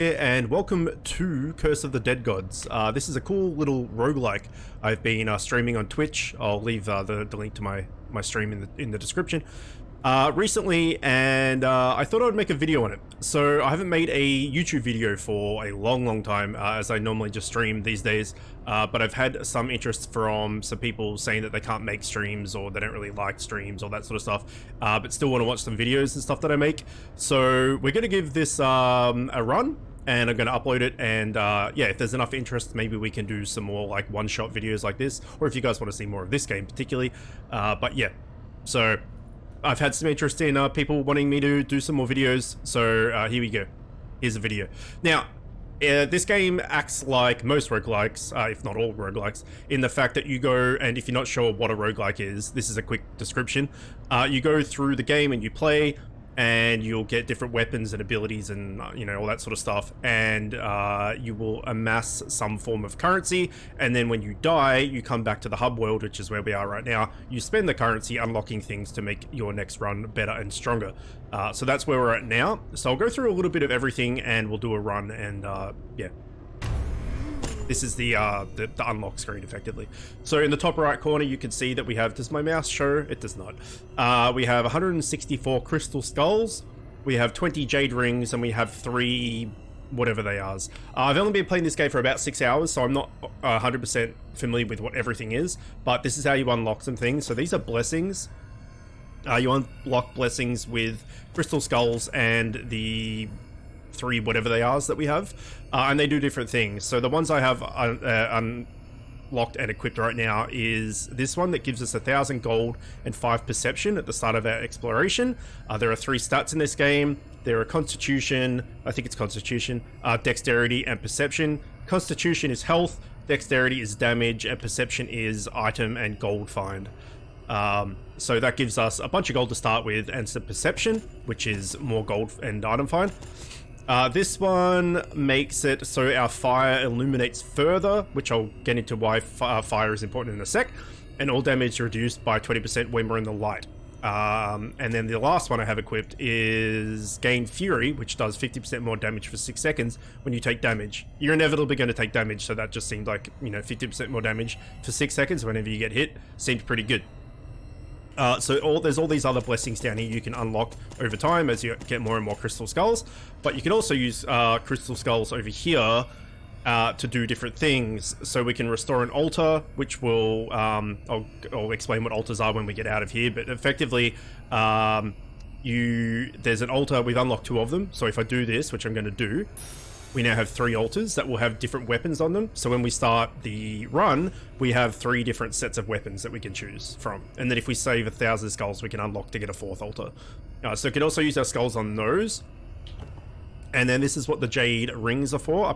And welcome to Curse of the Dead Gods. This is a cool little roguelike I've been streaming on Twitch. I'll leave the link to my stream in the description recently, and I thought I would make a video on it. So I haven't made a YouTube video for a long time, as I normally just stream these days, but I've had some interest from some people saying that they can't make streams or they don't really like streams or that sort of stuff, but still want to watch some videos and stuff that I make. So we're going to give this a run, and I'm going to upload it, and yeah, if there's enough interest, maybe we can do some more like one-shot videos like this, or if you guys want to see more of this game particularly. But yeah, so I've had some interest in people wanting me to do some more videos, so here we go. Here's a video. Now, this game acts like most roguelikes, if not all roguelikes, in the fact that you go, and if you're not sure what a roguelike is, this is a quick description. You go through the game and you play, and you'll get different weapons and abilities and you know, all that sort of stuff, and you will amass some form of currency, and then when you die you come back to the hub world, which is where we are right now. You spend the currency unlocking things to make your next run better and stronger. So that's where we're at now. So I'll go through a little bit of everything and we'll do a run, and yeah. This is the unlock screen, effectively. So in the top right corner, you can see that we have, does my mouse show? It does not. We have 164 crystal skulls, we have 20 jade rings, and we have 3 whatever they are. I've only been playing this game for about 6 hours, so I'm not 100% familiar with what everything is, but this is how you unlock some things. So these are blessings. You unlock blessings with crystal skulls and the 3 whatever they are that we have, and they do different things. So the ones I have unlocked and equipped right now is this one that gives us 1,000 gold and 5 perception at the start of our exploration. There are 3 stats in this game. There are constitution, I think it's constitution, dexterity, and perception. Constitution is health, dexterity is damage, and perception is item and gold find. So that gives us a bunch of gold to start with and some perception, which is more gold and item find. This one makes it so our fire illuminates further, which I'll get into why fire is important in a sec, and all damage reduced by 20% when we're in the light. And then the last one I have equipped is Gain Fury, which does 50% more damage for 6 seconds when you take damage. You're inevitably going to take damage, so that just seemed like, you know, 50% more damage for 6 seconds whenever you get hit seemed pretty good. So there's all these other blessings down here you can unlock over time as you get more and more crystal skulls, but you can also use crystal skulls over here to do different things. So we can restore an altar, which will I'll explain what altars are when we get out of here, but effectively there's an altar. We've unlocked 2 of them, so if I do this, which I'm going to do, we now have 3 altars that will have different weapons on them. So when we start the run, we have 3 different sets of weapons that we can choose from. And then if we save 1,000 skulls, we can unlock to get a 4th altar. So we can also use our skulls on those. And then this is what the jade rings are for,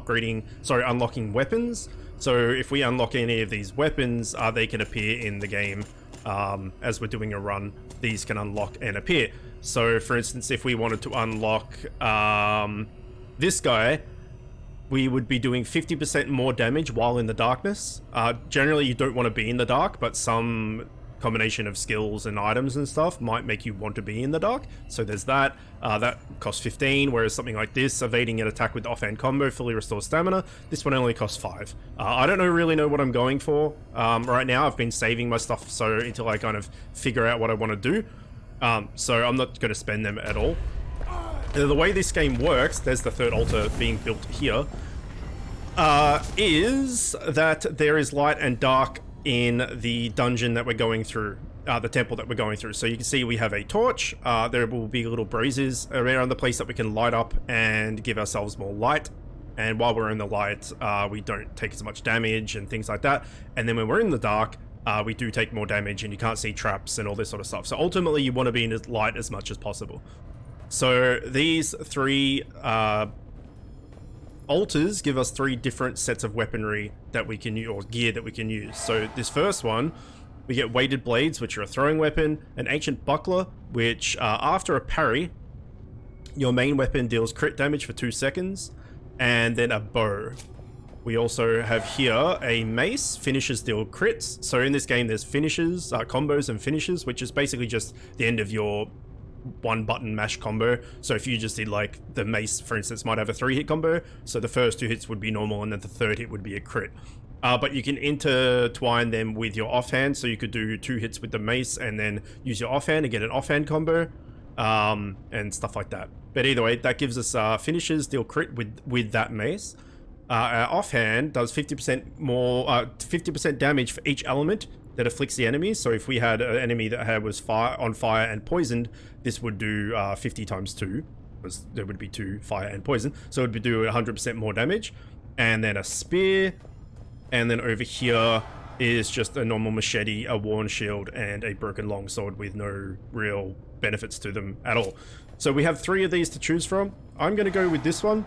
unlocking weapons. So if we unlock any of these weapons, they can appear in the game as we're doing a run. These can unlock and appear. So for instance, if we wanted to unlock this guy, we would be doing 50% more damage while in the darkness. Generally, you don't want to be in the dark, but some combination of skills and items and stuff might make you want to be in the dark. So there's that. That costs 15, whereas something like this, evading an attack with offhand combo, fully restores stamina. This one only costs 5. I don't really know what I'm going for right now. I've been saving my stuff until I kind of figure out what I want to do. So I'm not going to spend them at all. The way this game works, there's the 3rd altar being built here, is that there is light and dark in the dungeon that we're going through, the temple that we're going through. So you can see we have a torch. There will be little braziers around the place that we can light up and give ourselves more light. And while we're in the light, we don't take as much damage and things like that. And then when we're in the dark, we do take more damage, and you can't see traps and all this sort of stuff. So ultimately, you want to be in the light as much as possible. So these 3 altars give us 3 different sets of weaponry that we can use, or gear that we can use. So this first one, we get weighted blades, which are a throwing weapon, an ancient buckler, which after a parry, your main weapon deals crit damage for 2 seconds, and then a bow. We also have here a mace. Finishes deal crits. So in this game, there's finishes, combos and finishes, which is basically just the end of your one button mash combo. So if you just did like the mace, for instance, might have a 3-hit combo. So the first 2 hits would be normal, and then the 3rd hit would be a crit. But you can intertwine them with your offhand, so you could do 2 hits with the mace and then use your offhand to get an offhand combo, and stuff like that. But either way, that gives us finishes, deal crit with that mace. Our offhand does 50% more, 50% damage for each element that afflicts the enemy. So if we had an enemy that was on fire and poisoned, this would do 50 times 2, because there would be 2 fire and poison. So it would do 100% more damage. And then a spear. And then over here is just a normal machete, a worn shield, and a broken longsword with no real benefits to them at all. So we have 3 of these to choose from. I'm going to go with this one.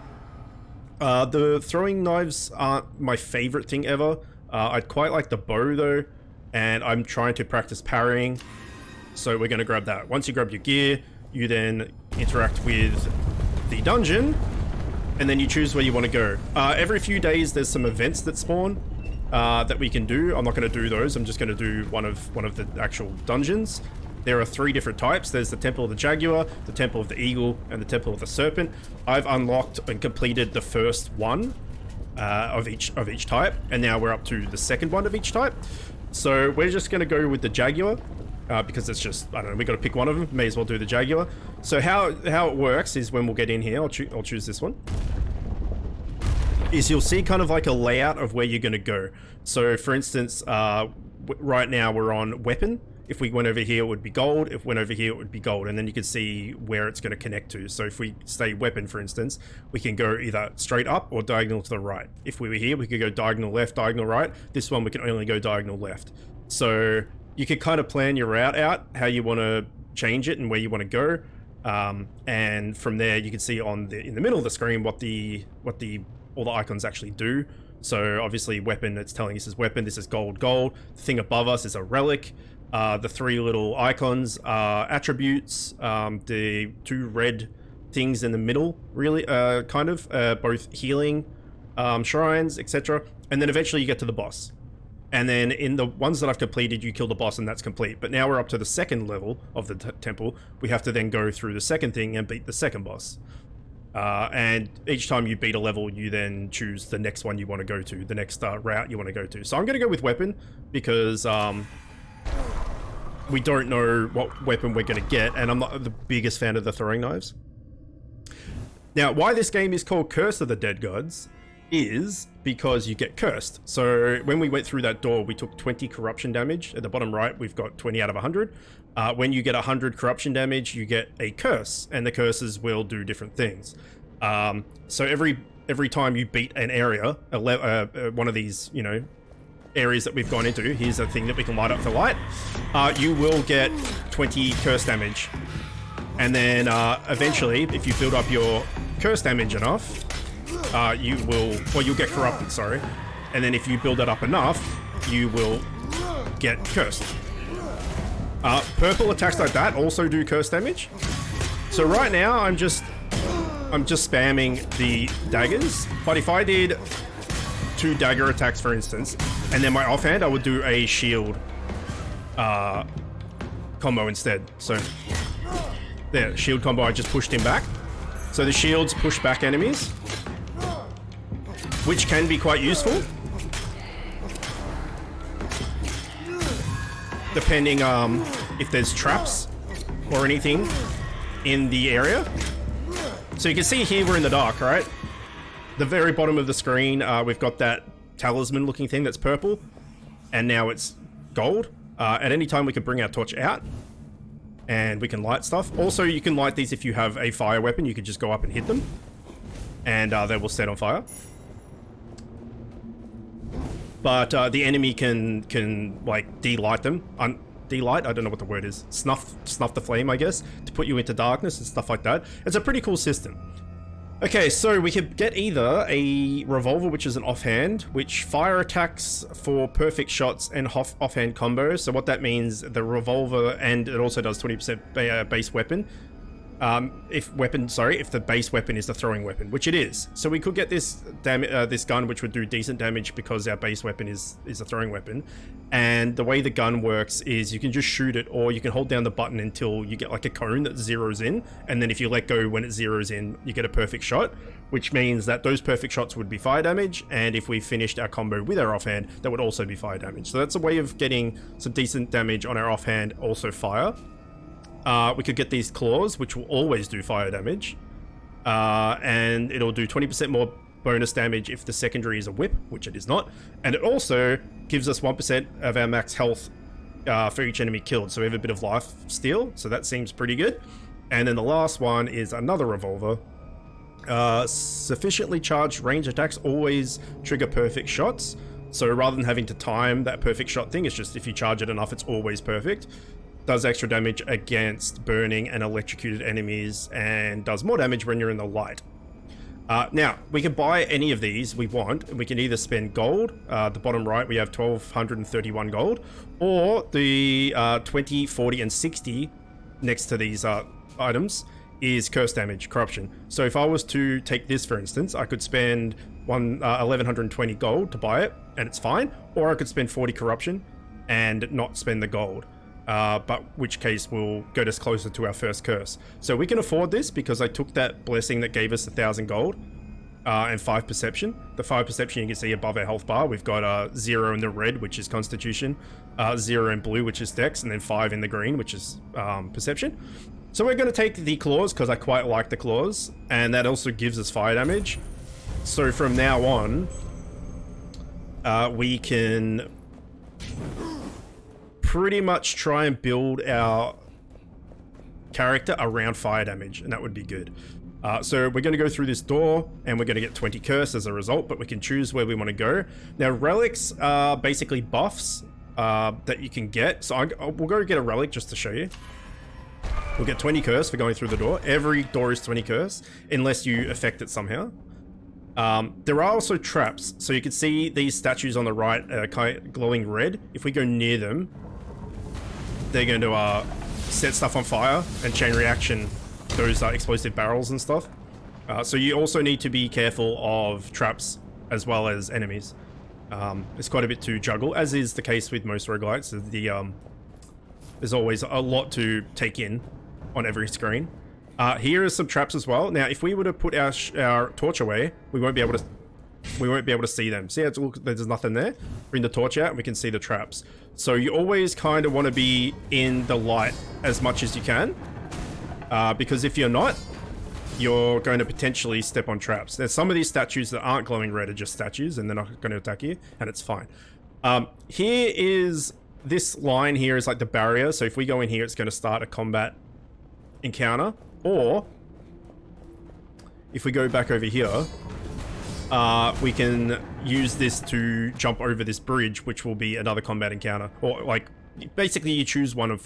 The throwing knives aren't my favorite thing ever. I'd quite like the bow though, and I'm trying to practice parrying. So we're going to grab that. Once you grab your gear, you then interact with the dungeon, and then you choose where you want to go. Every few days there's some events that spawn that we can do. I'm not going to do those. I'm just going to do one of the actual dungeons. There are 3 different types. There's the Temple of the Jaguar, the Temple of the Eagle, and the Temple of the Serpent. I've unlocked and completed the first one of each type, and now we're up to the second one of each type. So we're just going to go with the Jaguar. Because it's just, I don't know, we got to pick one of them. May as well do the Jaguar. So how it works is when we'll get in here, I'll choose this one. Is you'll see kind of like a layout of where you're going to go. So for instance, right now we're on weapon. If we went over here, it would be gold. If we went over here, it would be gold. And then you can see where it's going to connect to. So if we stay weapon, for instance, we can go either straight up or diagonal to the right. If we were here, we could go diagonal left, diagonal right. This one, we can only go diagonal left. So you can kind of plan your route out, how you want to change it and where you want to go. And from there, you can see in the middle of the screen what all the icons actually do. So obviously weapon, it's telling us this is weapon, this is gold. The thing above us is a relic. The 3 little icons are attributes. The 2 red things in the middle, really, both healing shrines, etc. And then eventually you get to the boss. And then in the ones that I've completed, you kill the boss and that's complete. But now we're up to the second level of the temple. We have to then go through the second thing and beat the second boss. And each time you beat a level, you then choose the next one you want to go to, the next route you want to go to. So I'm going to go with weapon because we don't know what weapon we're going to get, and I'm not the biggest fan of the throwing knives. Now, why this game is called Curse of the Dead Gods is because you get cursed. So when we went through that door, we took 20 corruption damage. At the bottom right, we've got 20 out of 100. When you get 100 corruption damage, you get a curse, and the curses will do different things. So every time you beat an area, one of these, areas that we've gone into, here's a thing that we can light up for light, you will get 20 curse damage. And then eventually, if you build up your curse damage enough, you'll get corrupted, sorry. And then if you build that up enough, you will get cursed. Purple attacks like that also do curse damage. So right now, I'm just spamming the daggers. But if I did 2 dagger attacks, for instance, and then my offhand, I would do a shield combo instead. So there, shield combo, I just pushed him back. So the shields push back enemies, which can be quite useful, depending if there's traps or anything in the area. So you can see here we're in the dark, right? The very bottom of the screen, we've got that talisman looking thing that's purple, and now it's gold. At any time we can bring our torch out and we can light stuff. Also, you can light these if you have a fire weapon. You can just go up and hit them and they will set on fire. But the enemy can like delight them. Delight? I don't know what the word is. Snuff the flame, I guess, to put you into darkness and stuff like that. It's a pretty cool system. Okay, so we could get either a revolver, which is an offhand, which fire attacks for perfect shots and offhand combos. So what that means, the revolver, and it also does 20% base weapon. if the base weapon is the throwing weapon, which it is. So we could get this this gun, which would do decent damage because our base weapon is a throwing weapon. And the way the gun works is you can just shoot it, or you can hold down the button until you get like a cone that zeroes in, and then if you let go when it zeroes in, you get a perfect shot, which means that those perfect shots would be fire damage, and if we finished our combo with our offhand, that would also be fire damage. So that's a way of getting some decent damage on our offhand, also fire. We could get these claws, which will always do fire damage, and it'll do 20% more bonus damage if the secondary is a whip, which it is not, and it also gives us 1% of our max health for each enemy killed, so we have a bit of life steal, so that seems pretty good. And then the last one is another revolver. Sufficiently charged range attacks always trigger perfect shots, so rather than having to time that perfect shot thing, it's just if you charge it enough, it's always perfect. Does extra damage against burning and electrocuted enemies, and does more damage when you're in the light. Now, we can buy any of these we want. We can either spend gold, the bottom right we have 1231 gold, or the 20, 40, and 60 next to these items is curse damage, corruption. So if I was to take this, for instance, I could spend 1120 gold to buy it, and it's fine, or I could spend 40 corruption and not spend the gold. But which case will get us closer to our first curse. So we can afford this because I took that blessing that gave us 1,000 gold and 5 perception. The 5 perception you can see above our health bar. We've got 0 in the red, which is constitution, 0 in blue, which is dex, and then 5 in the green, which is perception. So we're going to take the claws because I quite like the claws, and that also gives us fire damage. So from now on, we can pretty much try and build our character around fire damage, and that would be good. So we're going to go through this door, and we're going to get 20 curse as a result, but we can choose where we want to go. Now, relics are basically buffs that you can get. So we'll go get a relic just to show you. We'll get 20 curse for going through the door. Every door is 20 curse, unless you affect it somehow. There are also traps, so you can see these statues on the right kind of glowing red. If we go near them, they're going to set stuff on fire and chain reaction those explosive barrels and stuff. So you also need to be careful of traps as well as enemies. It's quite a bit to juggle, as is the case with most roguelites. There's always a lot to take in on every screen. Here are some traps as well. Now, if we were to put our torch away, we won't be able to see them. See, there's nothing there. Bring the torch out and we can see the traps. So you always kind of want to be in the light as much as you can, because if you're not, you're going to potentially step on traps. There's some of these statues that aren't glowing red are just statues and they're not going to attack you, and it's fine. Here is this line here is like the barrier. So if we go in here, it's going to start a combat encounter. Or if we go back over here, we can use this to jump over this bridge, which will be another combat encounter. Or like, basically you choose one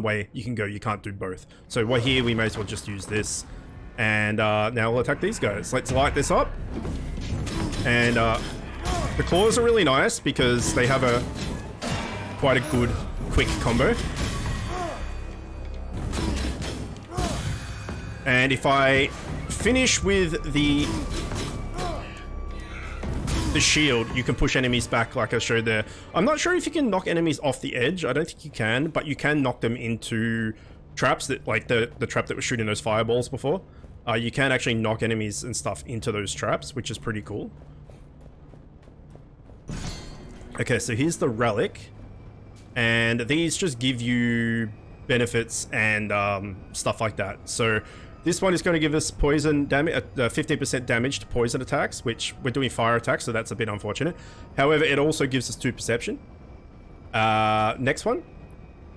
way you can go. You can't do both. So we're here, we may as well just use this. And now we'll attack these guys. Let's light this up. And the claws are really nice because they have quite a good quick combo. And if I finish with the shield, you can push enemies back like I showed there. I'm not sure if you can knock enemies off the edge. I don't think you can, but you can knock them into traps, that like the trap that was shooting those fireballs before. You can actually knock enemies and stuff into those traps, which is pretty cool. Okay, so here's the relic. And these just give you benefits and stuff like that. So this one is going to give us poison damage, 15% damage to poison attacks, which we're doing fire attacks, so that's a bit unfortunate. However, it also gives us 2 perception. Next one,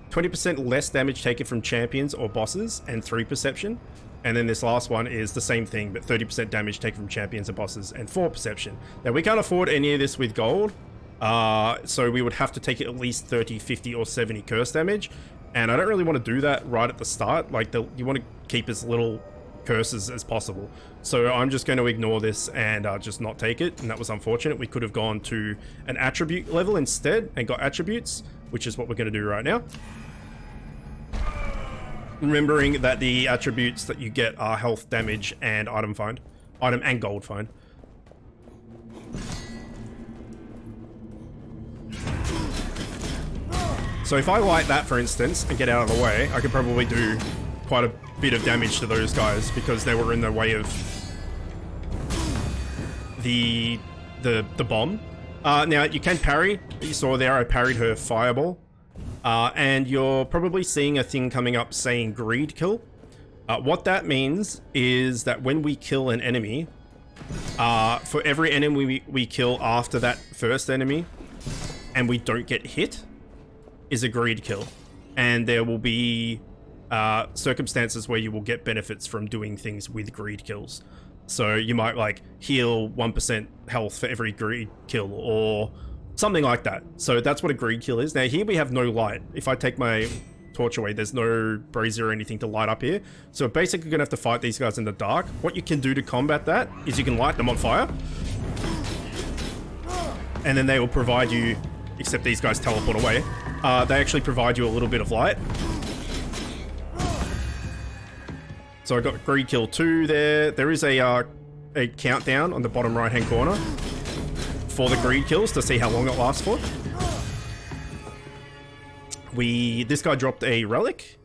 20% less damage taken from champions or bosses and 3 perception. And then this last one is the same thing, but 30% damage taken from champions and bosses and 4 perception. Now, we can't afford any of this with gold, so we would have to take at least 30, 50, or 70 curse damage. And I don't really want to do that right at the start. Like, you want to keep as little curses as possible. So I'm just going to ignore this and just not take it. And that was unfortunate. We could have gone to an attribute level instead and got attributes, which is what we're going to do right now. Remembering that the attributes that you get are health, damage, and item find. Item and gold find. So if I light that, for instance, and get out of the way, I could probably do quite a bit of damage to those guys because they were in the way of the bomb. Now, you can parry. You saw there, I parried her fireball. And you're probably seeing a thing coming up saying greed kill. What that means is that when we kill an enemy, for every enemy we kill after that first enemy, and we don't get hit, is a greed kill. And there will be circumstances where you will get benefits from doing things with greed kills. So you might like heal 1% health for every greed kill or something like that. So that's what a greed kill is. Now here we have no light. If I take my torch away, there's no brazier or anything to light up here. So we're basically gonna have to fight these guys in the dark. What you can do to combat that is you can light them on fire. And then they will provide you, except these guys teleport away, they actually provide you a little bit of light. So I got greed kill 2 there. There is a countdown on the bottom right hand corner for the greed kills to see how long it lasts for. This guy dropped a relic.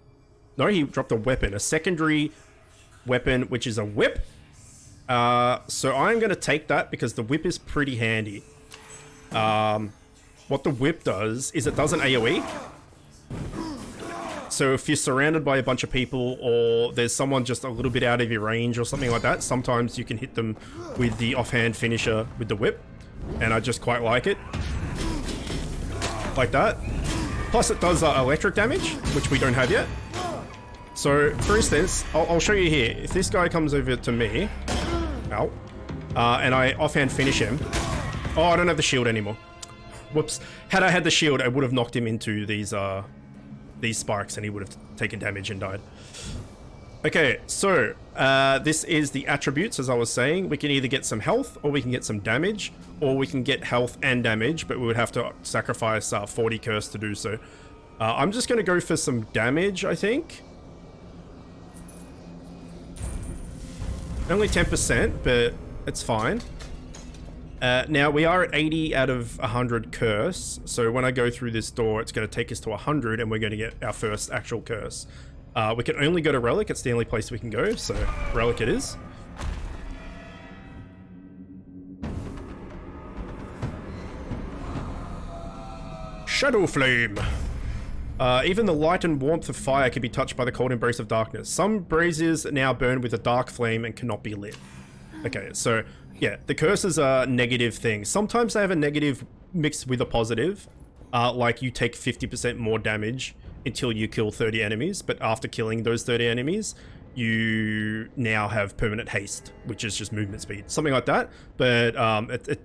No, he dropped a weapon, a secondary weapon, which is a whip. So I'm going to take that because the whip is pretty handy. What the whip does is it does an AoE. So if you're surrounded by a bunch of people or there's someone just a little bit out of your range or something like that, sometimes you can hit them with the offhand finisher with the whip. And I just quite like it. Like that. Plus it does electric damage, which we don't have yet. So, for instance, I'll show you here. If this guy comes over to me, ow, and I offhand finish him. Oh, I don't have the shield anymore. Whoops. Had I had the shield, I would have knocked him into these spikes and he would have taken damage and died. Okay, so this is the attributes, as I was saying. We can either get some health or we can get some damage, or we can get health and damage, but we would have to sacrifice 40 curse to do so. I'm just going to go for some damage, I think. Only 10%, but it's fine. Now, we are at 80 out of 100 curse, so when I go through this door, it's going to take us to 100, and we're going to get our first actual curse. We can only go to Relic, it's the only place we can go, so Relic it is. Shadow Flame. Even the light and warmth of fire can be touched by the cold embrace of darkness. Some braziers now burn with a dark flame and cannot be lit. Okay, so yeah, the curses are negative things. Sometimes they have a negative mixed with a positive, like you take 50% more damage until you kill 30 enemies, but after killing those 30 enemies, you now have permanent haste, which is just movement speed, something like that. But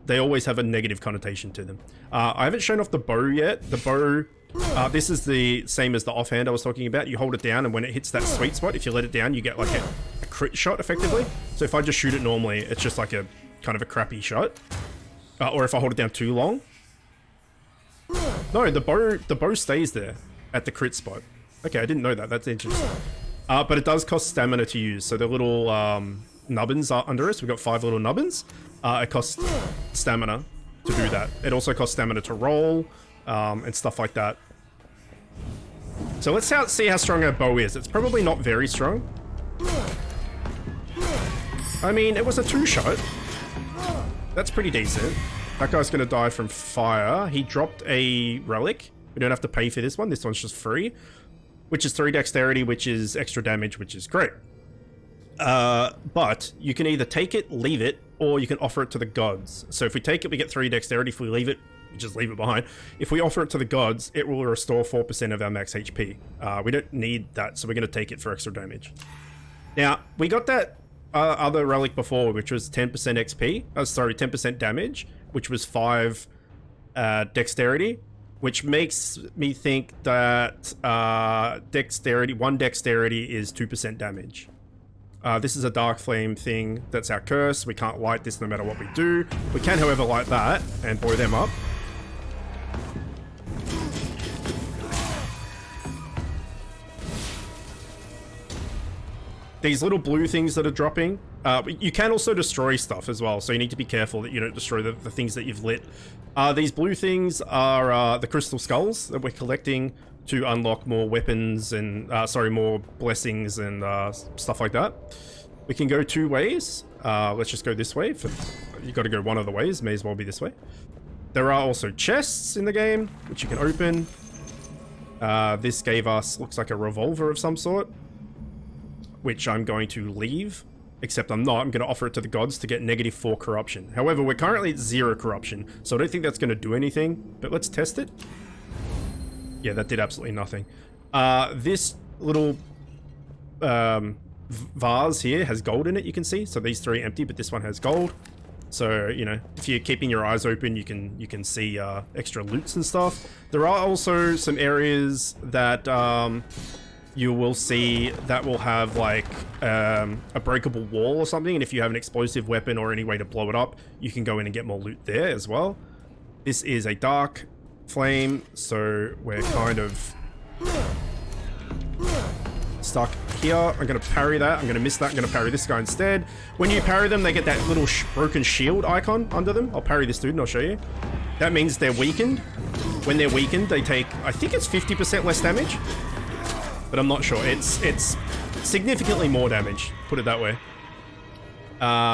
they always have a negative connotation to them. I haven't shown off the bow yet. The bow, this is the same as the offhand I was talking about. You hold it down, and when it hits that sweet spot, if you let it down, you get like a crit shot, effectively. So if I just shoot it normally, it's just like a kind of a crappy shot. Or if I hold it down too long. No, the bow stays there at the crit spot. Okay, I didn't know that. That's interesting. But it does cost stamina to use. So the little nubbins are under us. We've got 5 little nubbins. It costs stamina to do that. It also costs stamina to roll and stuff like that. So let's see how strong our bow is. It's probably not very strong. I mean, it was a 2-shot. That's pretty decent. That guy's going to die from fire. He dropped a relic. We don't have to pay for this one. This one's just free. Which is 3 dexterity, which is extra damage, which is great. But you can either take it, leave it, or you can offer it to the gods. So if we take it, we get 3 dexterity. If we leave it, we just leave it behind. If we offer it to the gods, it will restore 4% of our max HP. We don't need that, so we're going to take it for extra damage. Now, we got that other relic before, which was 10% XP. Sorry, 10% damage, which was 5 dexterity. Which makes me think that one dexterity is 2% damage. This is a dark flame thing. That's our curse. We can't light this no matter what we do. We can, however, light that and blow them up. these little blue things that are dropping. You can also destroy stuff as well, so you need to be careful that you don't destroy the things that you've lit. These blue things are the crystal skulls that we're collecting to unlock more weapons and, more blessings and stuff like that. We can go 2 ways. Let's just go this way. You got to go one of the ways. May as well be this way. There are also chests in the game, which you can open. This gave us, looks like a revolver of some sort, which I'm going to leave. Except I'm not. I'm going to offer it to the gods to get -4 corruption. However, we're currently at 0 corruption, so I don't think that's going to do anything. But let's test it. Yeah, that did absolutely nothing. This little vase here has gold in it, you can see. So these 3 empty, but this one has gold. So, you know, if you're keeping your eyes open, you can see extra loots and stuff. There are also some areas that you will see that will have like a breakable wall or something, and if you have an explosive weapon or any way to blow it up, you can go in and get more loot there as well. This is a dark flame, so we're kind of stuck here. I'm going to parry that. I'm going to miss that. I'm going to parry this guy instead. When you parry them, they get that little broken shield icon under them. I'll parry this dude and I'll show you. That means they're weakened. When they're weakened, they take, I think it's 50% less damage, but I'm not sure. It's significantly more damage, put it that way,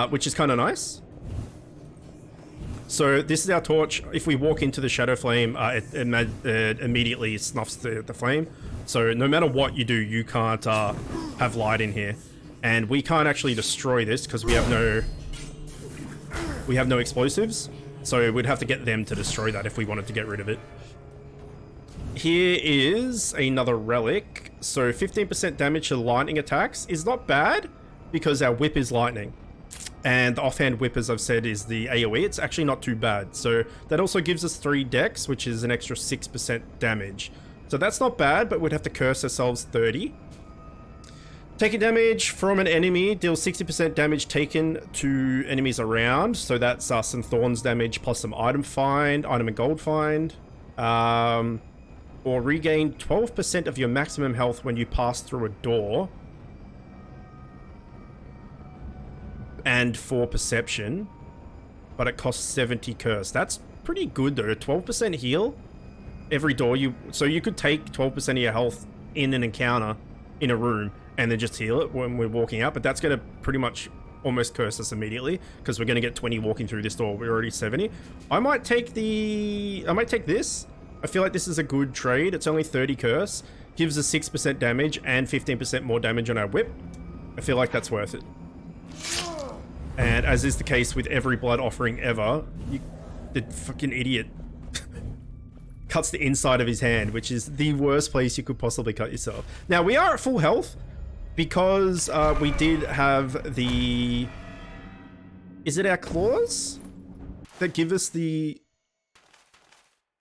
which is kind of nice. So this is our torch. If we walk into the shadow flame, it immediately snuffs the flame. So no matter what you do, you can't have light in here, and we can't actually destroy this because we have no explosives. So we'd have to get them to destroy that if we wanted to get rid of it. Here is another relic. So 15% damage to lightning attacks is not bad because our whip is lightning. And the offhand whip, as I've said, is the AoE. It's actually not too bad. So that also gives us 3 dex, which is an extra 6% damage. So that's not bad, but we'd have to curse ourselves 30. Taking damage from an enemy deals 60% damage taken to enemies around. So that's some thorns damage plus some item and gold find. Or regain 12% of your maximum health when you pass through a door. And 4 perception, but it costs 70 curse. That's pretty good though. 12% heal every door so you could take 12% of your health in an encounter in a room and then just heal it when we're walking out, but that's going to pretty much almost curse us immediately because we're going to get 20 walking through this door. We're already 70. I might take this. I feel like this is a good trade. It's only 30 curse, gives us 6% damage and 15% more damage on our whip. I feel like that's worth it. And as is the case with every blood offering ever, the fucking idiot cuts the inside of his hand, which is the worst place you could possibly cut yourself. Now, we are at full health because we did have the... Is it our claws that give us the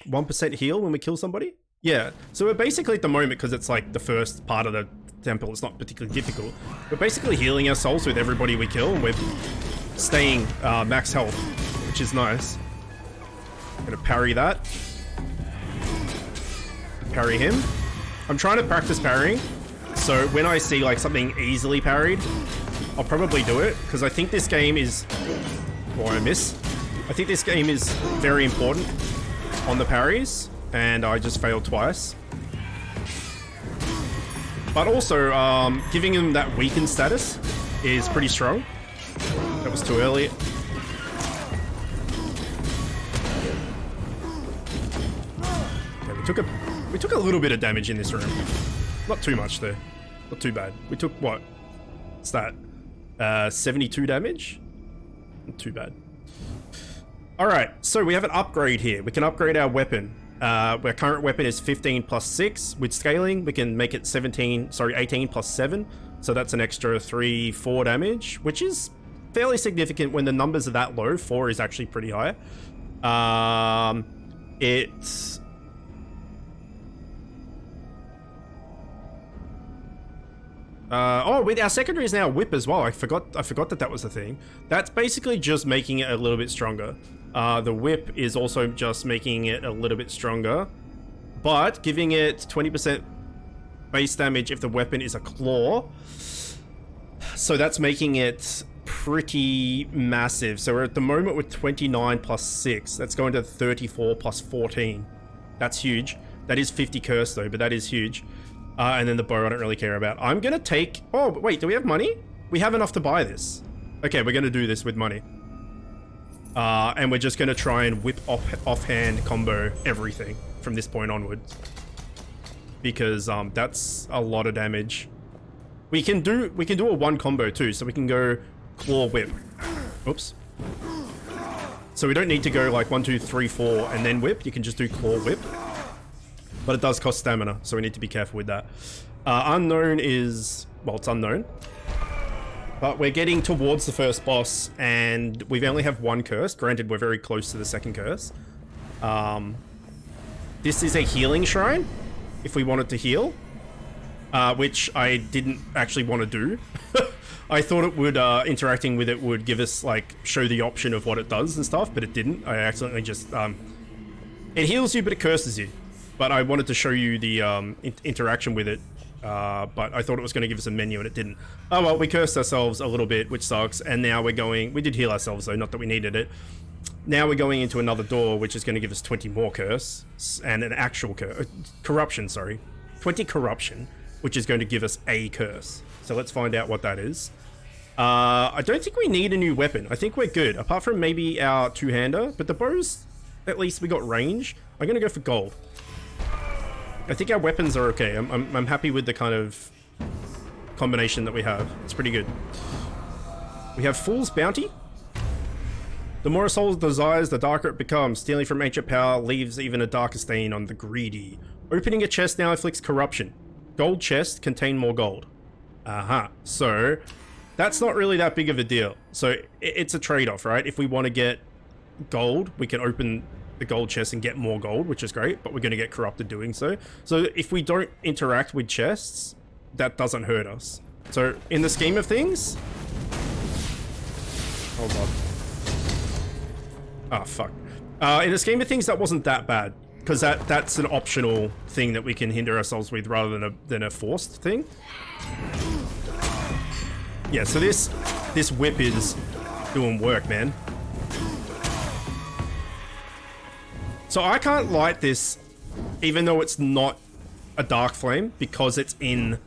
1% heal when we kill somebody? Yeah, so we're basically at the moment, because it's like the first part of the temple, it's not particularly difficult. We're basically healing ourselves with everybody we kill, and we're staying max health, which is nice. I'm gonna parry that. Parry him. I'm trying to practice parrying, so when I see like something easily parried, I'll probably do it, because I think this game is... Oh, I miss. I think this game is very important on the parries, and I just failed twice. But also, giving him that weakened status is pretty strong. That was too early. Okay, we took a little bit of damage in this room. Not too much though. Not too bad. We took what? What's that? 72 damage? Not too bad. Alright, so we have an upgrade here. We can upgrade our weapon. Our current weapon is 15 plus 6. With scaling, we can make it 18 plus 7. So that's an extra 4 damage, which is fairly significant when the numbers are that low. 4 is actually pretty high. It's... wait, our secondary is now whip as well. I forgot that was the thing. That's basically just making it a little bit stronger. The whip is also just making it a little bit stronger, but giving it 20% base damage if the weapon is a claw. So that's making it pretty massive. So we're at the moment with 29 plus 6. That's going to 34 plus 14. That's huge. That is 50 curse though, but that is huge. And then the bow I don't really care about. I'm gonna take... Oh, wait, do we have money? We have enough to buy this. Okay, we're gonna do this with money. And we're just gonna try and whip offhand combo everything from this point onwards. Because that's a lot of damage. We can do a one combo too, so we can go claw whip. Oops. So we don't need to go like 1, 2, 3, 4 and then whip. You can just do claw whip. But it does cost stamina, so we need to be careful with that. Unknown is... Well, it's unknown. But we're getting towards the first boss, and we only have one curse. Granted, we're very close to the second curse. This is a healing shrine, if we wanted to heal. Which I didn't actually want to do. I thought it would, interacting with it would give us, like, show the option of what it does and stuff, but it didn't. I accidentally just, it heals you, but it curses you. But I wanted to show you the interaction with it, but I thought it was going to give us a menu and it didn't. Oh well, we cursed ourselves a little bit, which sucks, and now we're going... We did heal ourselves though, not that we needed it. Now we're going into another door, which is going to give us 20 more curse, and an actual corruption, sorry. 20 corruption, which is going to give us a curse. So let's find out what that is. I don't think we need a new weapon. I think we're good, apart from maybe our two-hander, but the bows, at least we got range. I'm going to go for gold. I think our weapons are okay. I'm happy with the kind of combination that we have. It's pretty good. We have Fool's Bounty. The more a soul desires, the darker it becomes. Stealing from ancient power leaves even a darker stain on the greedy. Opening a chest now inflicts corruption. Gold chest contain more gold. Aha. So that's not really that big of a deal. So it's a trade-off, right? If we want to get gold, we can open the gold chest and get more gold, which is great, but we're going to get corrupted doing so. So if we don't interact with chests, that doesn't hurt us. So in the scheme of things... Hold on. Ah, fuck. In the scheme of things, that wasn't that bad, because that's an optional thing that we can hinder ourselves with rather than a forced thing. Yeah, so this whip is doing work, man. So I can't light this, even though it's not a dark flame, because it's in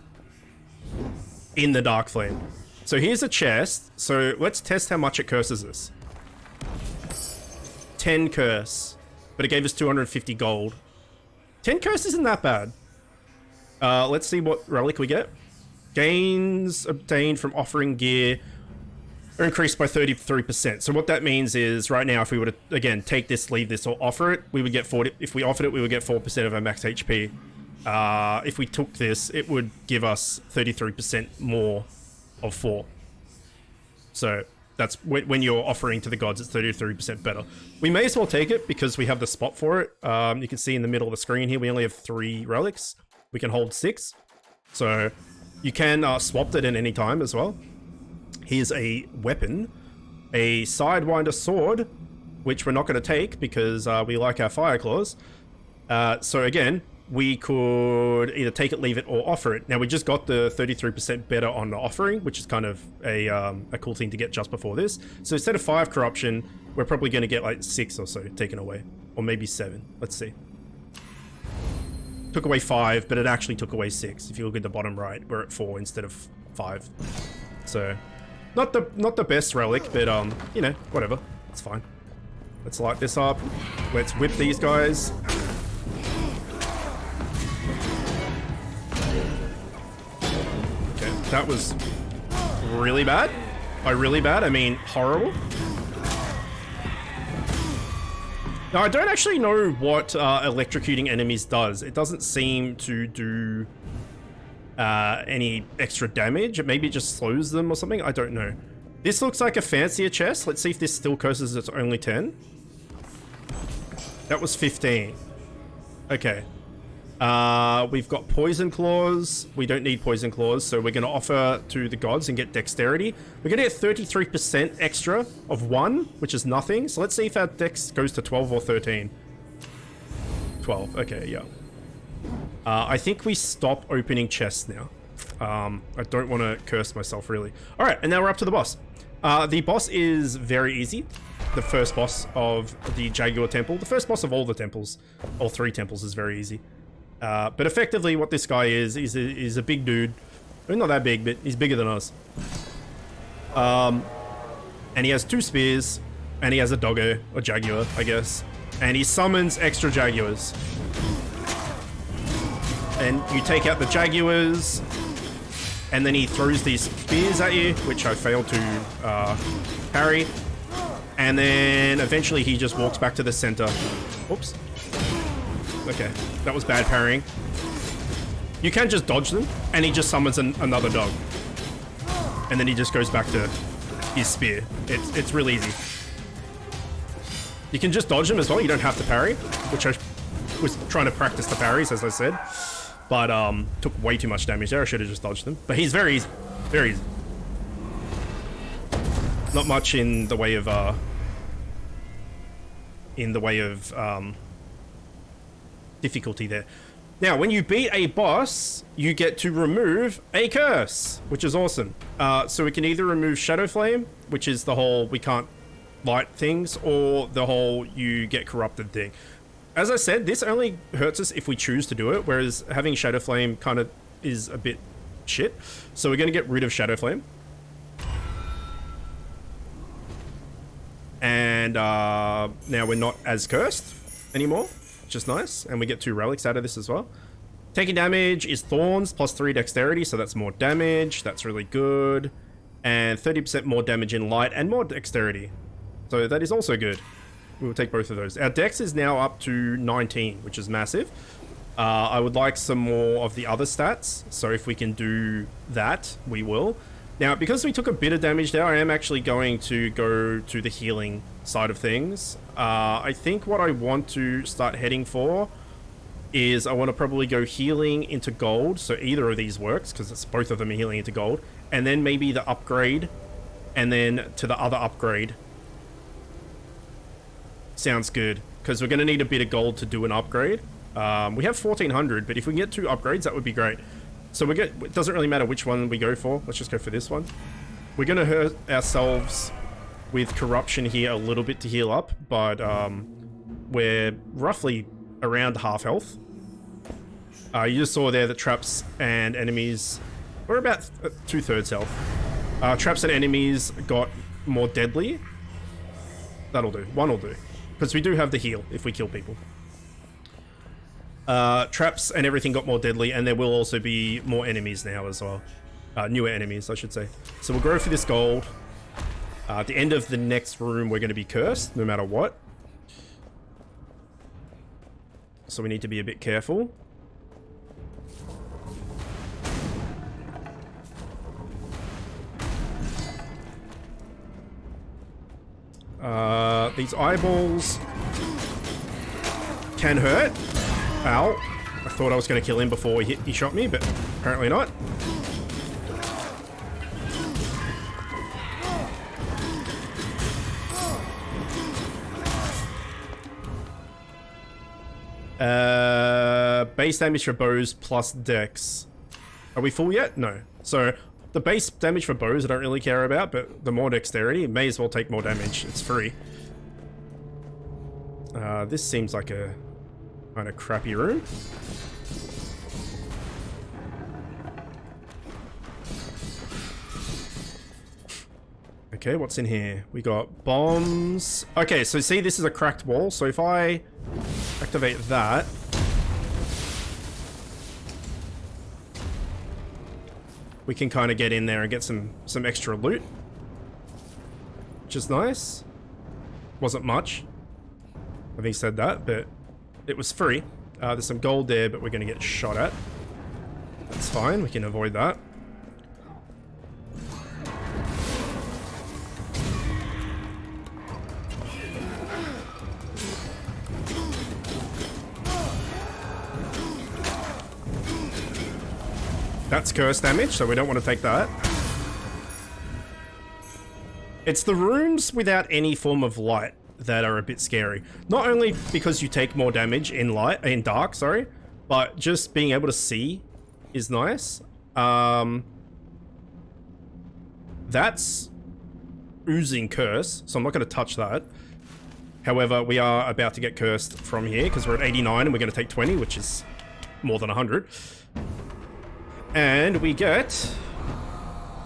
the dark flame. So here's a chest. So let's test how much it curses us. 10 curse, but it gave us 250 gold. 10 curse isn't that bad. Let's see what relic we get. Gains obtained from offering gear are increased by 33%. So what that means is right now, if we were to, again, take this, leave this, or offer it, we would get 40. If we offered it, we would get 4% of our max HP. If we took this, it would give us 33% more of 4. So that's when you're offering to the gods, it's 33% better. We may as well take it because we have the spot for it. You can see in the middle of the screen here, we only have 3 relics. We can hold 6. So you can swap it at any time as well. Here's a weapon, a Sidewinder sword, which we're not going to take because we like our fire claws. So again, we could either take it, leave it, or offer it. Now we just got the 33% better on the offering, which is kind of a cool thing to get just before this. So instead of 5 corruption, we're probably going to get like 6 or so taken away, or maybe 7. Let's see. Took away 5, but it actually took away 6. If you look at the bottom right, we're at 4 instead of 5. So not the best relic, but you know, whatever. It's fine. Let's light this up. Let's whip these guys. Okay, that was really bad. By really bad, I mean horrible. Now, I don't actually know what electrocuting enemies does. It doesn't seem to do any extra damage. Maybe it just slows them or something. I don't know. This looks like a fancier chest. Let's see if this still curses it's only 10. That was 15. Okay. We've got poison claws. We don't need poison claws, so we're going to offer to the gods and get dexterity. We're going to get 33% extra of 1, which is nothing. So let's see if our dex goes to 12 or 13. 12. Okay, yeah. I think we stop opening chests now. I don't want to curse myself, really. Alright, and now we're up to the boss. The boss is very easy. The first boss of the Jaguar Temple. The first boss of all the temples. All 3 temples is very easy. But effectively what this guy is a big dude. Well, not that big, but he's bigger than us. And he has 2 spears. And he has a doggo, or jaguar, I guess. And he summons extra jaguars. And you take out the jaguars. And then he throws these spears at you, which I failed to parry. And then eventually he just walks back to the center. Oops. Okay, that was bad parrying. You can just dodge them, and he just summons another dog. And then he just goes back to his spear. It's really easy. You can just dodge them as well, you don't have to parry, which I was trying to practice the parries, as I said. But took way too much damage there, I should have just dodged them. But he's very easy. Very easy. Not much in the way of difficulty there. Now, when you beat a boss, you get to remove a curse, which is awesome. So we can either remove Shadow Flame, which is the whole we can't light things, or the whole you get corrupted thing. As I said, this only hurts us if we choose to do it, whereas having Shadow Flame kind of is a bit shit. So we're going to get rid of Shadow Flame. And now we're not as cursed anymore, which is nice. And we get 2 relics out of this as well. Taking damage is Thorns, plus 3 dexterity, so that's more damage. That's really good. And 30% more damage in light and more dexterity. So that is also good. We will take both of those. Our dex is now up to 19, which is massive. I would like some more of the other stats, so if we can do that, we will. Now, because we took a bit of damage there, I am actually going to go to the healing side of things. I think what I want to start heading for is I want to probably go healing into gold, so either of these works, because it's both of them are healing into gold, and then maybe the upgrade, and then to the other upgrade. Sounds good, because we're going to need a bit of gold to do an upgrade. We have 1400, but if we can get 2 upgrades, that would be great. So it doesn't really matter which one we go for. Let's just go for this one. We're going to hurt ourselves with corruption here a little bit to heal up, but we're roughly around half health. You just saw there that traps and enemies were about 2/3 health. Traps and enemies got more deadly. That'll do. One will do. Because we do have the heal if we kill people. Traps and everything got more deadly, and there will also be more enemies now as well. Newer enemies, I should say. So we'll go for this gold. At the end of the next room, we're going to be cursed, no matter what. So we need to be a bit careful. These eyeballs can hurt. Ow. I thought I was going to kill him before he shot me, but apparently not. Base damage for bows plus dex. Are we full yet? No. So the base damage for bows I don't really care about, but the more dexterity, it may as well take more damage. It's free. This seems like a kind of crappy room. Okay, what's in here? We got bombs. Okay, so see, this is a cracked wall. So if I activate that, we can kind of get in there and get some extra loot, which is nice. Wasn't much, having said that, but it was free. There's some gold there, but we're going to get shot at. That's fine, we can avoid that. That's curse damage, so we don't want to take that. It's the rooms without any form of light that are a bit scary. Not only because you take more damage in dark, but just being able to see is nice. That's oozing curse, so I'm not going to touch that. However, we are about to get cursed from here because we're at 89 and we're going to take 20, which is more than 100. And we get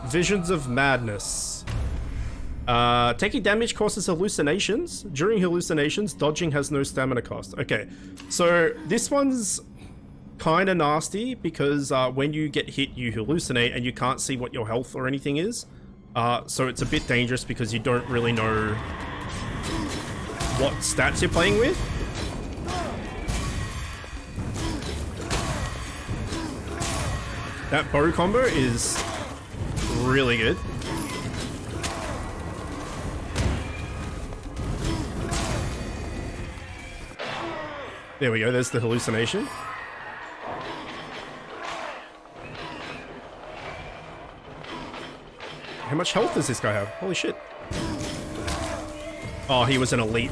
Visions of Madness. Taking damage causes hallucinations. During hallucinations, dodging has no stamina cost. Okay, so this one's kind of nasty because when you get hit, you hallucinate and you can't see what your health or anything is. So it's a bit dangerous because you don't really know what stats you're playing with. That bow combo is really good. There we go, there's the hallucination. How much health does this guy have? Holy shit. Oh, he was an elite.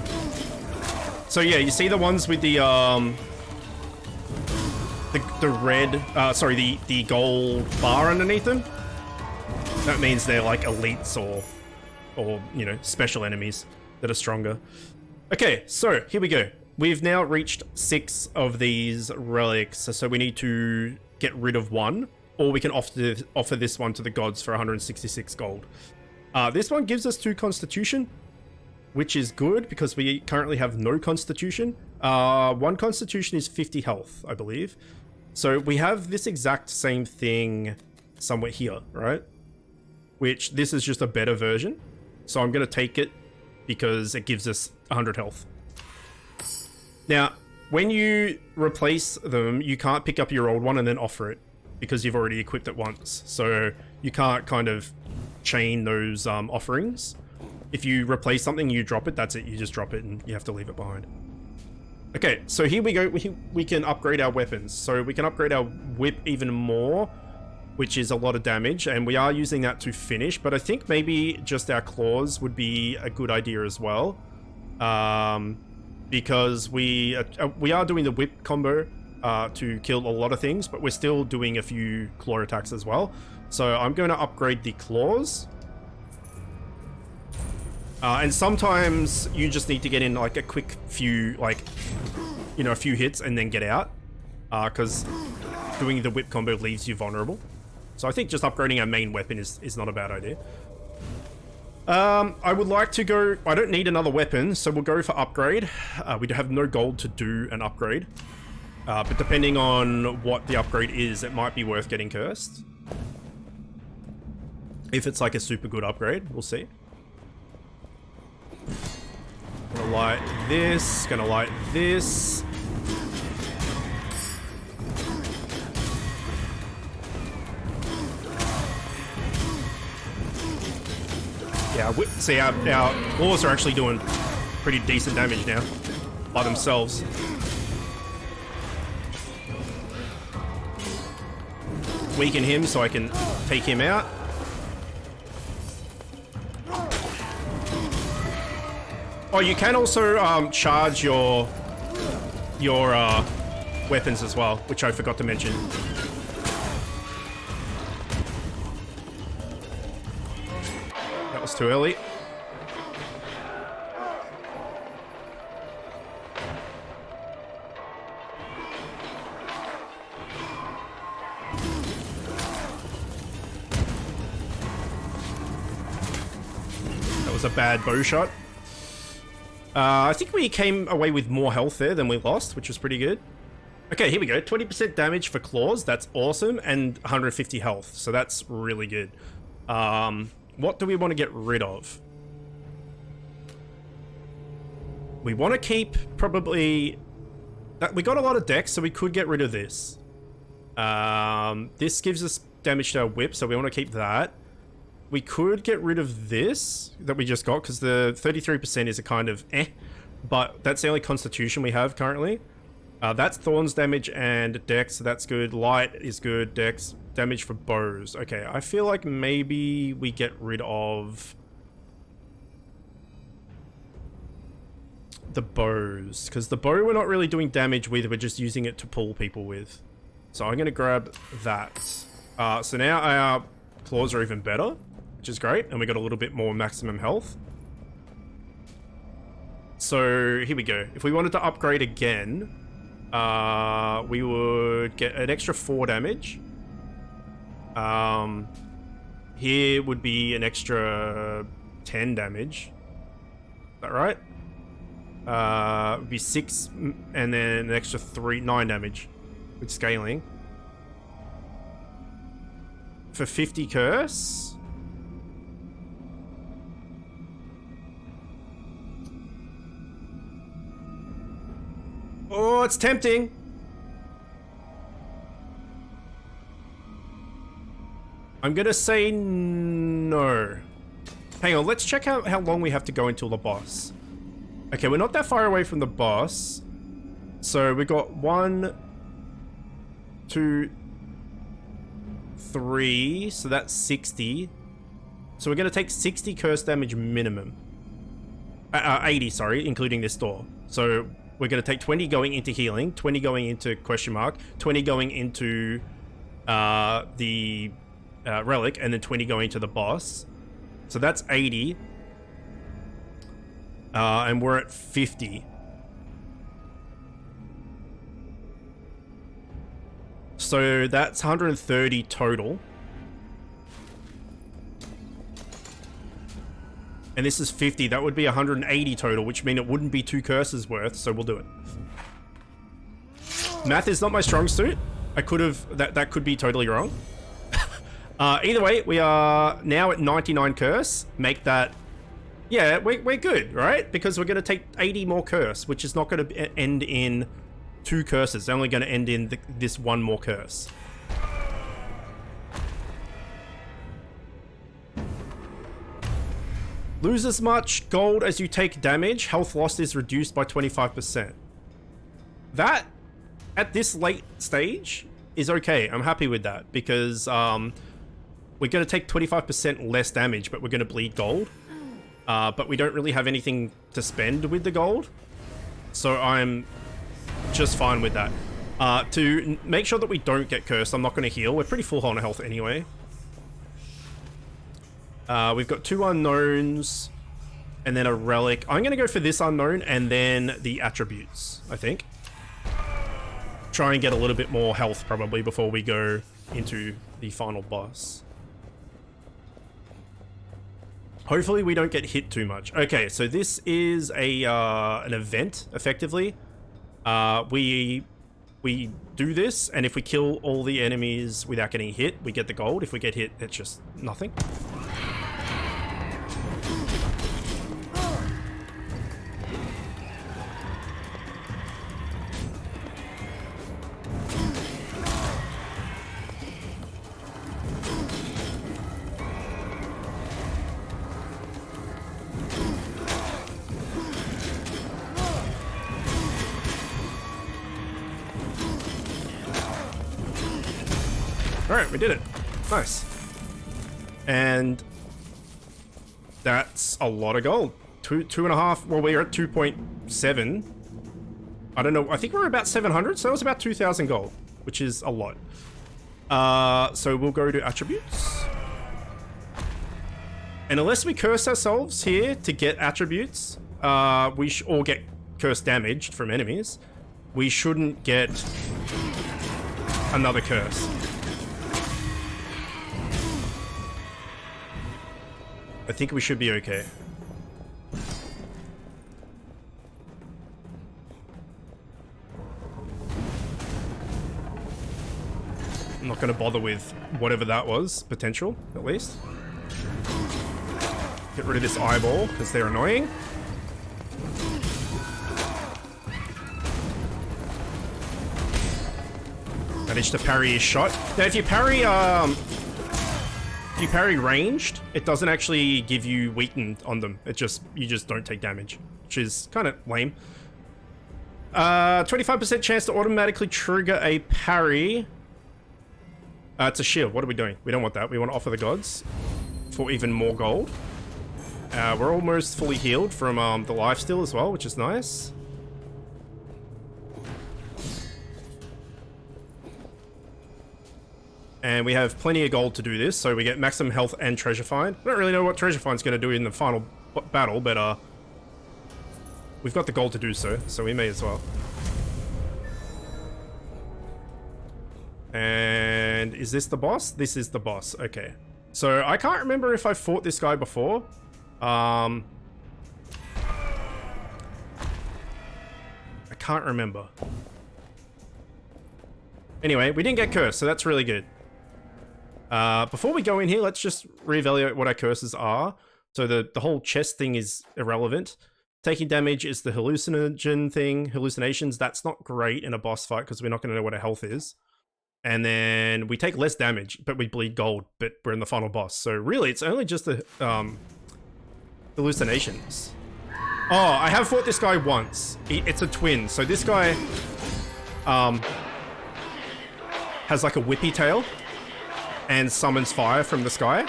So yeah, you see the ones with the red, the gold bar underneath them? That means they're like elites or, you know, special enemies that are stronger. Okay, so here we go. We've now reached 6 of these relics, so we need to get rid of one, or we can offer this one to the gods for 166 gold. This one gives us 2 constitution, which is good because we currently have no constitution. 1 constitution is 50 health, I believe. So we have this exact same thing somewhere here, right? Which this is just a better version. So I'm going to take it because it gives us 100 health. Now, when you replace them, you can't pick up your old one and then offer it because you've already equipped it once. So you can't kind of chain those offerings. If you replace something, you drop it, that's it. You just drop it and you have to leave it behind. Okay, so here we go. We can upgrade our weapons. So we can upgrade our whip even more, which is a lot of damage. And we are using that to finish. But I think maybe just our claws would be a good idea as well. Because we are doing the whip combo to kill a lot of things, but we're still doing a few claw attacks as well. So I'm going to upgrade the claws. And sometimes you just need to get in like a quick few, like, you know, a few hits and then get out. Because doing the whip combo leaves you vulnerable. So I think just upgrading our main weapon is not a bad idea. I would like to go... I don't need another weapon, so we'll go for upgrade. We have no gold to do an upgrade. But depending on what the upgrade is, it might be worth getting cursed. If it's like a super good upgrade, we'll see. Gonna light this, gonna light this. Yeah, see, our claws are actually doing pretty decent damage now by themselves. Weaken him so I can take him out. Oh, you can also charge your weapons as well, which I forgot to mention. That was too early. That was a bad bow shot. I think we came away with more health there than we lost, which was pretty good. Okay, here we go. 20% damage for claws. That's awesome. And 150 health. So that's really good. What do we want to get rid of? We want to keep probably... We got a lot of dex, so we could get rid of this. This gives us damage to our whip, so we want to keep that. We could get rid of this that we just got, because the 33% is a kind of but that's the only constitution we have currently. That's thorns damage and dex, so that's good. Light is good, dex, damage for bows. Okay, I feel like maybe we get rid of the bows, because the bow we're not really doing damage with, we're just using it to pull people with. So I'm going to grab that. So now our claws are even better, which is great, and we got a little bit more maximum health. So here we go. If we wanted to upgrade again, we would get an extra 4 damage. Here would be an extra 10 damage. Is that right? It would be 6 and then an extra 9 damage with scaling. For 50 curse. Oh, it's tempting. I'm gonna say no. Hang on, let's check out how long we have to go until the boss. Okay, we're not that far away from the boss. So we got 1, 2, 3. So that's 60. So we're gonna take 60 curse damage minimum. 80, sorry, including this door. So we're going to take 20 going into healing, 20 going into question mark, 20 going into the relic, and then 20 going to the boss. So that's 80. And we're at 50. So that's 130 total. And this is 50, that would be 180 total, which means it wouldn't be 2 curses worth, so we'll do it. Math is not my strong suit. I could have, that could be totally wrong. Either way, we are now at 99 curse. Make that, yeah, we're good, right? Because we're going to take 80 more curse, which is not going to end in 2 curses. It's only going to end in this 1 more curse. Lose as much gold as you take damage. Health lost is reduced by 25%. That, at this late stage, is okay. I'm happy with that because we're going to take 25% less damage, but we're going to bleed gold. But we don't really have anything to spend with the gold. So I'm just fine with that. To make sure that we don't get cursed, I'm not going to heal. We're pretty full on health anyway. We've got 2 unknowns and then a relic. I'm going to go for this unknown and then the attributes, I think. Try and get a little bit more health probably before we go into the final boss. Hopefully we don't get hit too much. Okay, so this is a an event, effectively. We do this, and if we kill all the enemies without getting hit, we get the gold. If we get hit, it's just nothing. Alright, we did it. Nice. And that's a lot of gold. 2.5, well, we're at 2.7. I don't know, I think we're about 700, so it was about 2,000 gold, which is a lot. So we'll go to attributes. And unless we curse ourselves here to get attributes, or get curse damaged from enemies, we shouldn't get another curse. I think we should be okay. I'm not going to bother with whatever that was, potential, at least. Get rid of this eyeball, because they're annoying. Managed to parry his shot. Now, if you parry ranged, it doesn't actually give you weakened on them. You just don't take damage, which is kind of lame. 25% chance to automatically trigger a parry. It's a shield. What are we doing? We don't want that. We want to offer the gods for even more gold. We're almost fully healed from the lifesteal as well, which is nice. And we have plenty of gold to do this, so we get maximum health and treasure find. I don't really know what treasure find's going to do in the final battle, but we've got the gold to do so we may as well. And is this the boss? This is the boss. Okay. So I can't remember if I fought this guy before. I can't remember. Anyway, we didn't get cursed, so that's really good. Before we go in here, let's just reevaluate what our curses are. So the whole chest thing is irrelevant. Taking damage is the hallucinogen thing. Hallucinations, that's not great in a boss fight because we're not going to know what our health is. And then we take less damage, but we bleed gold, but we're in the final boss. So really, it's only just the hallucinations. Oh, I have fought this guy once. It's a twin. So this guy has like a whippy tail and summons fire from the sky.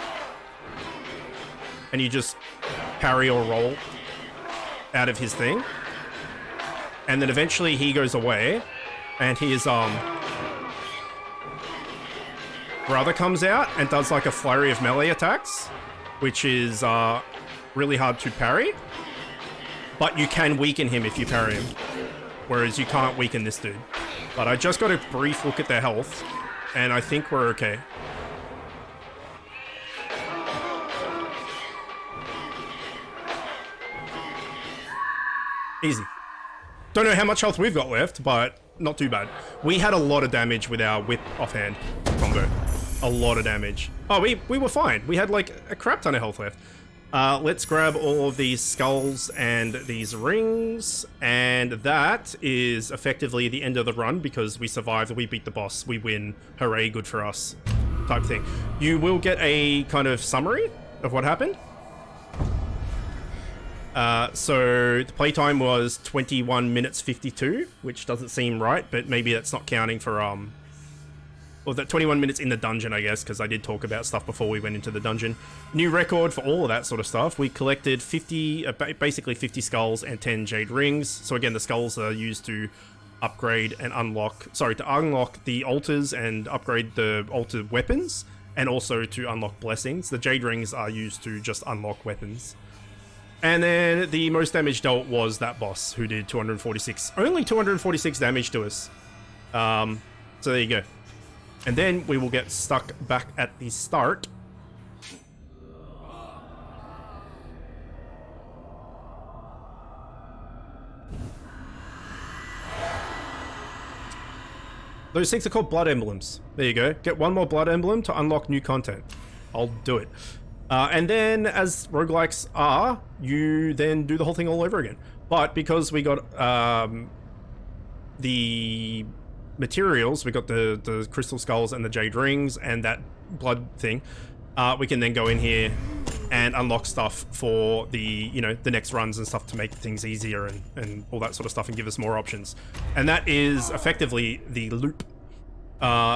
And you just parry or roll out of his thing. And then eventually he goes away and his brother comes out and does like a flurry of melee attacks, which is really hard to parry. But you can weaken him if you parry him. Whereas you can't weaken this dude. But I just got a brief look at their health and I think we're okay. Easy. Don't know how much health we've got left, but not too bad. We had a lot of damage with our whip offhand combo. A lot of damage. Oh, we were fine. We had like a crap ton of health left. Let's grab all of these skulls and these rings. And that is effectively the end of the run because we survived, we beat the boss, we win, hooray, good for us, type thing. You will get a kind of summary of what happened. So the playtime was 21 minutes 52, which doesn't seem right, but maybe that's not counting for, well, that 21 minutes in the dungeon, I guess, because I did talk about stuff before we went into the dungeon. New record for all of that sort of stuff. We collected 50, basically 50 skulls and 10 jade rings. So again, the skulls are used to upgrade and unlock, to unlock the altars and upgrade the altar weapons, and also to unlock blessings. The jade rings are used to just unlock weapons. And then the most damage dealt was that boss who did 246, only 246 damage to us. So there you go. And then we will get stuck back at the start. Those things are called blood emblems. There you go. Get one more blood emblem to unlock new content. I'll do it. And then, as roguelikes are, you then do the whole thing all over again. But because we got the materials, we got the crystal skulls and the jade rings and that blood thing, we can then go in here and unlock stuff for the, the next runs and stuff to make things easier and all that sort of stuff and give us more options. And that is effectively the loop.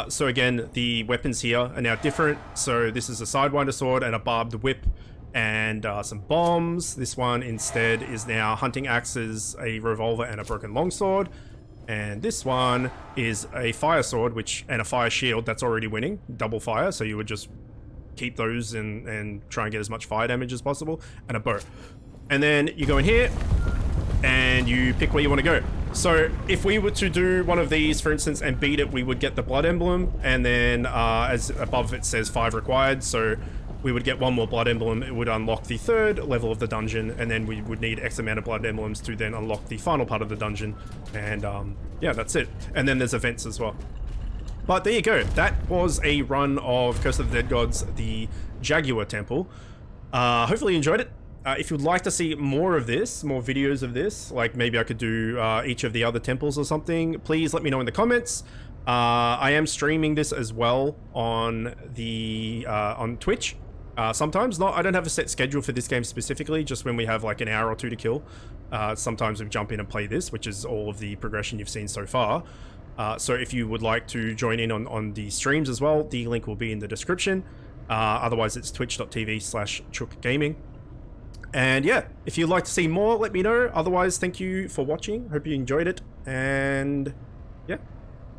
So again, the weapons here are now different. So this is a Sidewinder sword and a barbed whip and some bombs. This one instead is now hunting axes, a revolver and a broken longsword. And this one is a fire sword and a fire shield that's already winning, double fire. So you would just keep those and try and get as much fire damage as possible, and a bow. And then you go in here and you pick where you want to go. So if we were to do one of these, for instance, and beat it, we would get the blood emblem, and then as above it says 5 required, so we would get one more blood emblem. It would unlock the 3rd level of the dungeon, and then we would need X amount of blood emblems to then unlock the final part of the dungeon. And yeah, that's it. And then there's events as well. But there you go. That was a run of Curse of the Dead Gods, the Jaguar Temple. Hopefully you enjoyed it. If you'd like to see more of this, more videos of this, like maybe I could do each of the other temples or something, please let me know in the comments. I am streaming this as well on the on Twitch. Sometimes I don't have a set schedule for this game specifically, just when we have like an hour or two to kill. Sometimes we jump in and play this, which is all of the progression you've seen so far. So if you would like to join in on the streams as well, the link will be in the description. Otherwise it's twitch.tv/Chook Gaming. And yeah, if you'd like to see more, let me know. Otherwise, thank you for watching. Hope you enjoyed it. And yeah,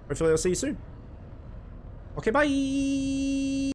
hopefully I'll see you soon. Okay, bye!